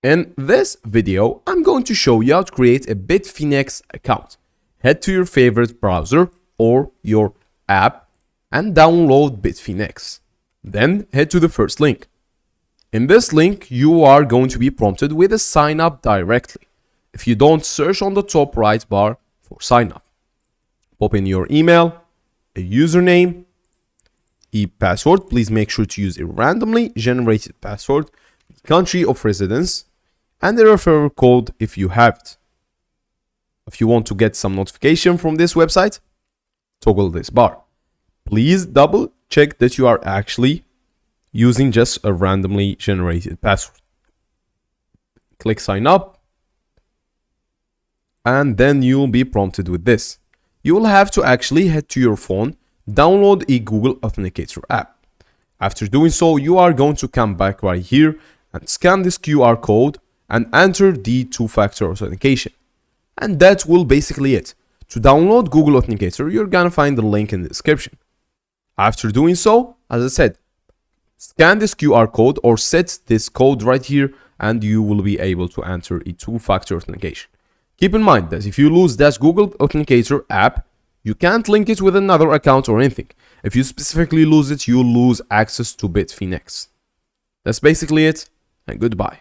In this video, I'm going to show you how to create a Bitfinex account. Head to your favorite browser or your app and download Bitfinex. Then head to the first link. In this link, you are going to be prompted with a sign up directly. If you don't, search on the top right bar for sign up. Pop in your email, a username, a password. Please make sure to use a randomly generated password, country of residence, and the referral code if you have it. If you want to get some notification from this website, toggle this bar. Please double check that you are actually using just a randomly generated password. Click sign up, and then you will be prompted with this. You will have to actually head to your phone, download a Google Authenticator app. After doing so, you are going to come back right here and scan this QR code and enter the two-factor authentication. And that will basically it. To download Google Authenticator, you're gonna find the link in the description. After doing so, as I said, scan this QR code or set this code right here and you will be able to enter a two-factor authentication. Keep in mind that if you lose that Google Authenticator app, you can't link it with another account or anything. If you specifically lose it, you'll lose access to Bitfinex. That's basically it, and goodbye.